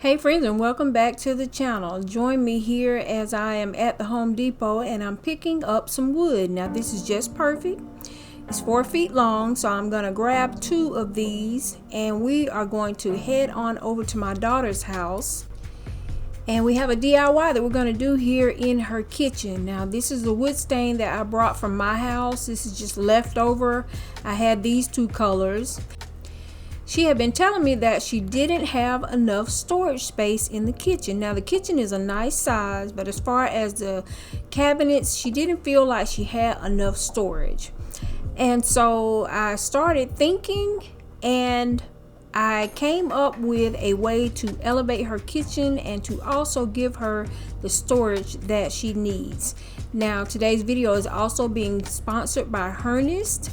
Hey friends, and welcome back to the channel. Join me here as I am at the Home Depot and I'm picking up some wood. Now this is just perfect. It's 4 feet long, so I'm going to grab 2 of these and we are going to head on over to my daughter's house. And we have a DIY that we're going to do here in her kitchen. Now this is the wood stain that I brought from my house. This is just leftover. I had these 2 colors. She had been telling me that she didn't have enough storage space in the kitchen. Now the kitchen is a nice size, but as far as the cabinets, she didn't feel like she had enough storage. And so I started thinking and I came up with a way to elevate her kitchen and to also give her the storage that she needs. Now today's video is also being sponsored by Hernest.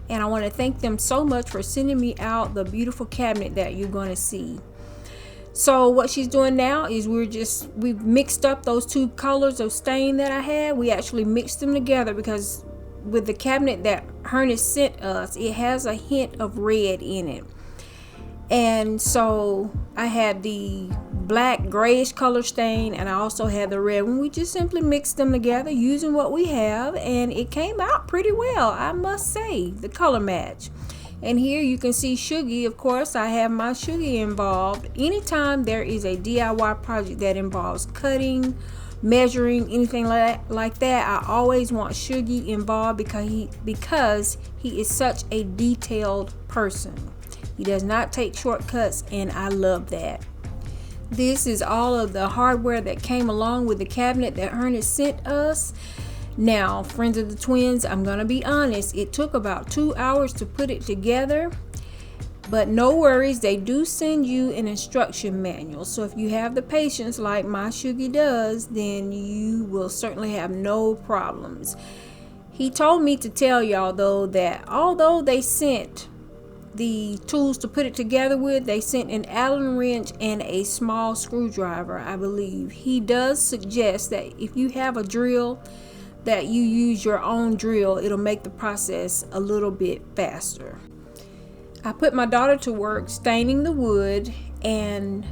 And I want to thank them so much for sending me out the beautiful cabinet that you're going to see. So what she's doing now is we've mixed up those 2 colors of stain that I had. We actually mixed them together because with the cabinet that Hernest sent us, it has a hint of red in it. And so I had the black grayish color stain and I also had the red one. We just simply mixed them together using what we have and it came out pretty well, I must say, the color match. And here you can see Shuggy. Of course I have my Shuggy involved. Anytime there is a DIY project that involves cutting, measuring, anything like that, I always want Shuggy involved because he is such a detailed person. He does not take shortcuts and I love that. This is all of the hardware that came along with the cabinet that Ernest sent us. Now, friends of the twins, I'm going to be honest, it took about 2 hours to put it together. But no worries, they do send you an instruction manual. So if you have the patience like my Shuggy does, then you will certainly have no problems. He told me to tell y'all though that although they sent the tools to put it together with, they sent an Allen wrench and a small screwdriver, I believe. He does suggest that if you have a drill, that you use your own drill. It'll make the process a little bit faster. I put my daughter to work staining the wood and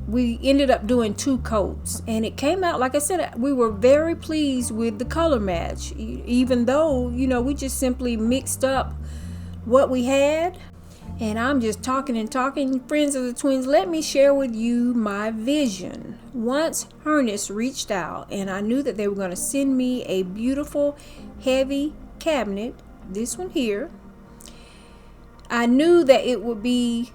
we ended up doing 2 coats and it came out, like I said, we were very pleased with the color match, even though, we just simply mixed up what we had. And I'm just talking and talking. Friends of the twins, let me share with you my vision. Once Ernest reached out and I knew that they were going to send me a beautiful heavy cabinet, this one here, I knew that it would be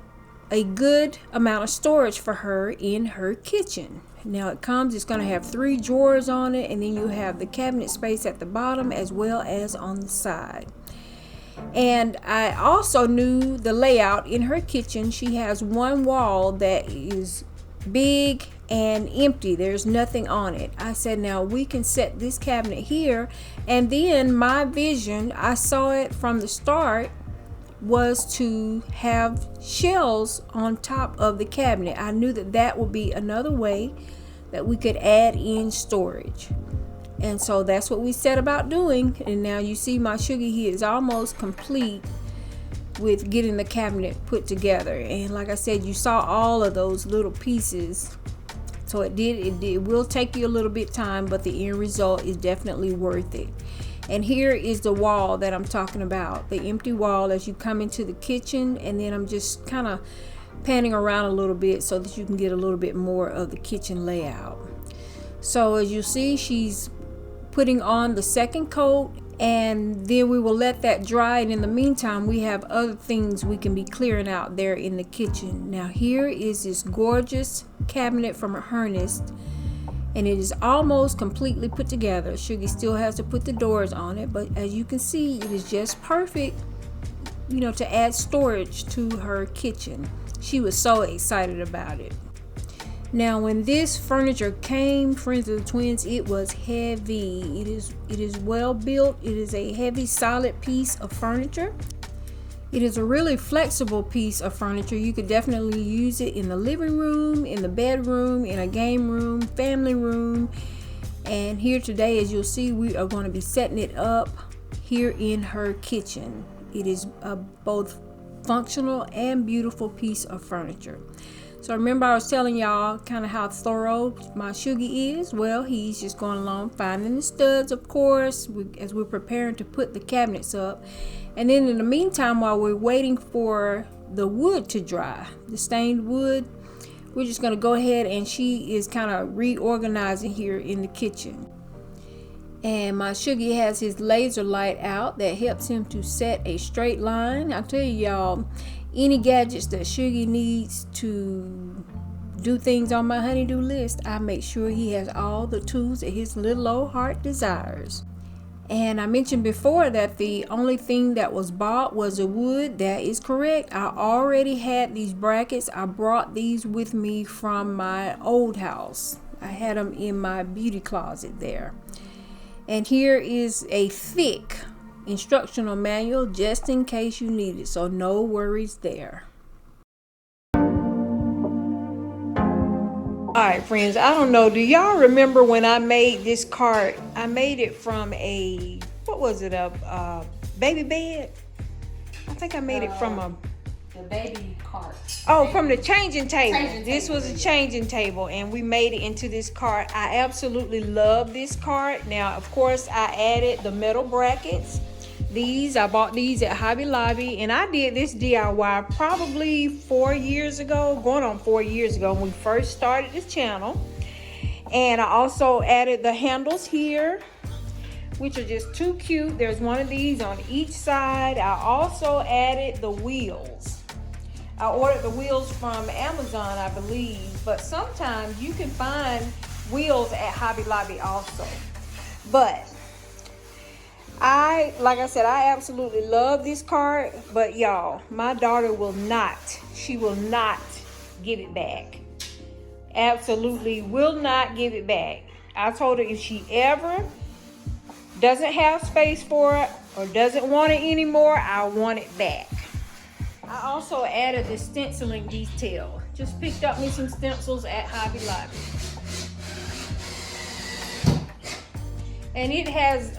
a good amount of storage for her in her kitchen. Now it's going to have 3 drawers on it, and then you have the cabinet space at the bottom as well as on the side. And I also knew the layout in her kitchen. She has one wall that is big and empty. There's nothing on it. I said, now we can set this cabinet here. And then my vision, I saw it from the start, was to have shelves on top of the cabinet. I knew that that would be another way that we could add in storage. And so that's what we set about doing. And now you see my Shuggy, he is almost complete with getting the cabinet put together. And like I said, you saw all of those little pieces. So it will take you a little bit time, but the end result is definitely worth it. And here is the wall that I'm talking about, the empty wall as you come into the kitchen. And then I'm just kind of panning around a little bit so that you can get a little bit more of the kitchen layout. So as you see, she's putting on the 2nd coat, and then we will let that dry, and in the meantime we have other things we can be clearing out there in the kitchen. Now here is this gorgeous cabinet from Ernest, and it is almost completely put together. Shuggy still has to put the doors on it, but as you can see, it is just perfect, to add storage to her kitchen. She was so excited about it. Now when this furniture came, friends of the twins, it was heavy. It is well built. It is a heavy, solid piece of furniture. It is a really flexible piece of furniture. You could definitely use it in the living room, in the bedroom, in a game room, family room. And here today, as you'll see, we are going to be setting it up here in her kitchen. It is both functional and beautiful piece of furniture. So remember I was telling y'all kind of how thorough my Sugi is. Well, he's just going along finding the studs, of course, as we're preparing to put the cabinets up. And then in the meantime, while we're waiting for the wood to dry, the stained wood, we're just going to go ahead, and she is kind of reorganizing here in the kitchen. And my Sugi has his laser light out that helps him to set a straight line. I'll tell you, y'all, any gadgets that Sugi needs to do things on my honey-do list, I make sure he has all the tools that his little old heart desires. And I mentioned before that the only thing that was bought was the wood. That is correct. I already had these brackets. I brought these with me from my old house. I had them in my beauty closet there. And here is a thick instructional manual just in case you need it, so no worries there. Alright friends, I don't know, do y'all remember when I made this cart? I made it from a, what was it, a baby bed? I think I made it from the baby cart. Oh, from the changing table. This was a changing table, and we made it into this cart. I absolutely love this cart. Now, of course, I added the metal brackets. I bought these at Hobby Lobby, and I did this DIY probably 4 years ago, going on 4 years ago when we first started this channel. And I also added the handles here, which are just too cute. There's one of these on each side. I also added the wheels. I ordered the wheels from Amazon, I believe, but sometimes you can find wheels at Hobby Lobby also. But like I said, I absolutely love this cart, but y'all, my daughter will not give it back. Absolutely will not give it back. I told her if she ever doesn't have space for it or doesn't want it anymore, I want it back. I also added the stenciling detail. Just picked up me some stencils at Hobby Lobby. And it has,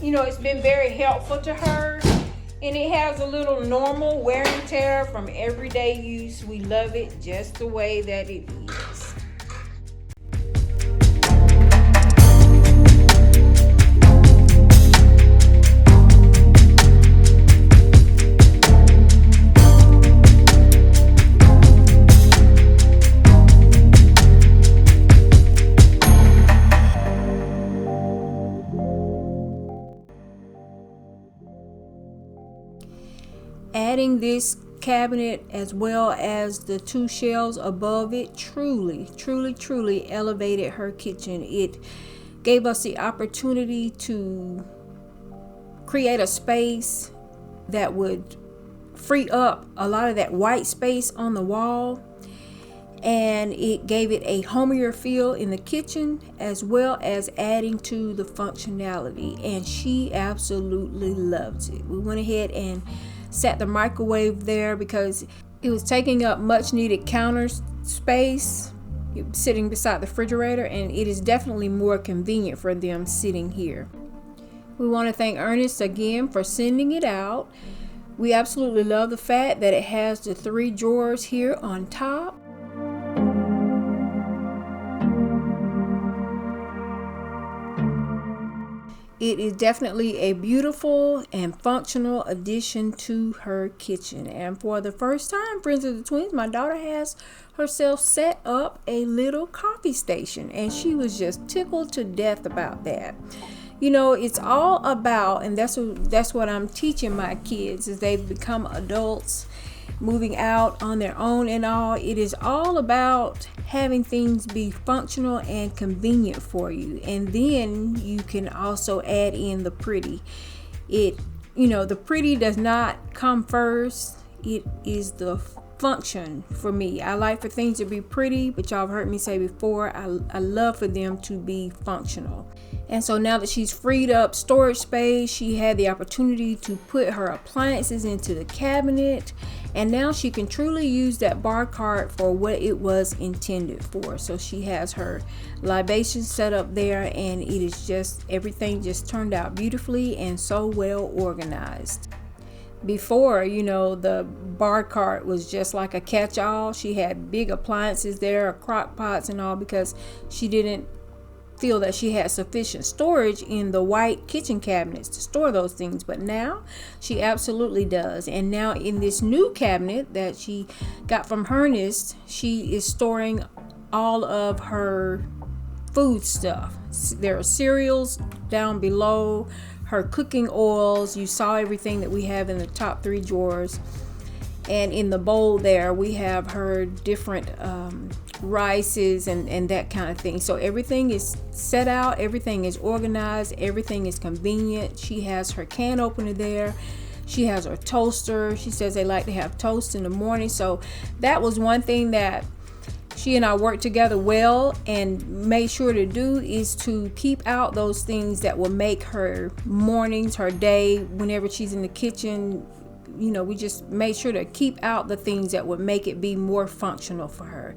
it's been very helpful to her. And it has a little normal wear and tear from everyday use. We love it just the way that it is. Adding this cabinet as well as the two shelves above it truly elevated her kitchen. It gave us the opportunity to create a space that would free up a lot of that white space on the wall, and it gave it a homier feel in the kitchen as well as adding to the functionality, and she absolutely loves it. We went ahead and set the microwave there because it was taking up much needed counter space sitting beside the refrigerator, and it is definitely more convenient for them sitting here. We want to thank Ernest again for sending it out. We absolutely love the fact that it has the 3 drawers here on top. It is definitely a beautiful and functional addition to her kitchen. And for the first time, Friends of the Twins, my daughter has herself set up a little coffee station, and she was just tickled to death about that. You know, it's all about, and that's what I'm teaching my kids as they've become adults, moving out on their own and all. It is all about having things be functional and convenient for you, and then you can also add in the pretty. The pretty does not come first. It is the function for me. I like for things to be pretty, but y'all have heard me say before, I love for them to be functional. And so now that she's freed up storage space, she had the opportunity to put her appliances into the cabinet, and now she can truly use that bar cart for what it was intended for. So she has her libations set up there, and it is just, everything just turned out beautifully and so well organized. Before, the bar cart was just like a catch-all. She had big appliances there, crock pots and all, because she didn't feel that she had sufficient storage in the white kitchen cabinets to store those things. But now she absolutely does. And now in this new cabinet that she got from Ernest, she is storing all of her food stuff. There are cereals down below, her cooking oils. You saw everything that we have in the top 3 drawers. And in the bowl there, we have her different rices and that kind of thing. So everything is set out, everything is organized, everything is convenient. She has her can opener there. She has her toaster. She says they like to have toast in the morning. So that was one thing that she and I worked together well and made sure to do, is to keep out those things that will make her mornings, her day, whenever she's in the kitchen. We just made sure to keep out the things that would make it be more functional for her.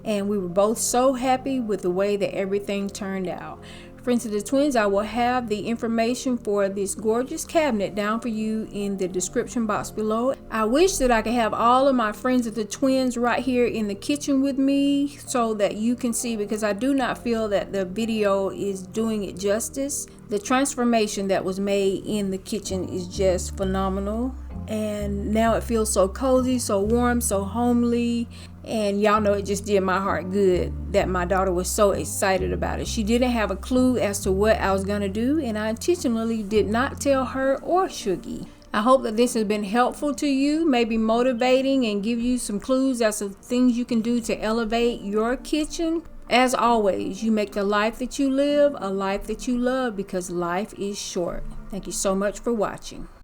And we were both so happy with the way that everything turned out. Friends of the Twins, I will have the information for this gorgeous cabinet down for you in the description box below. I wish that I could have all of my friends of the Twins right here in the kitchen with me so that you can see, because I do not feel that the video is doing it justice. The transformation that was made in the kitchen is just phenomenal. And now it feels so cozy, so warm, so homely. And y'all know it just did my heart good that my daughter was so excited about it. She didn't have a clue as to what I was going to do, and I intentionally did not tell her or Shuggy. I hope that this has been helpful to you, maybe motivating, and give you some clues as to things you can do to elevate your kitchen. As always, you make the life that you live a life that you love, because life is short. Thank you so much for watching.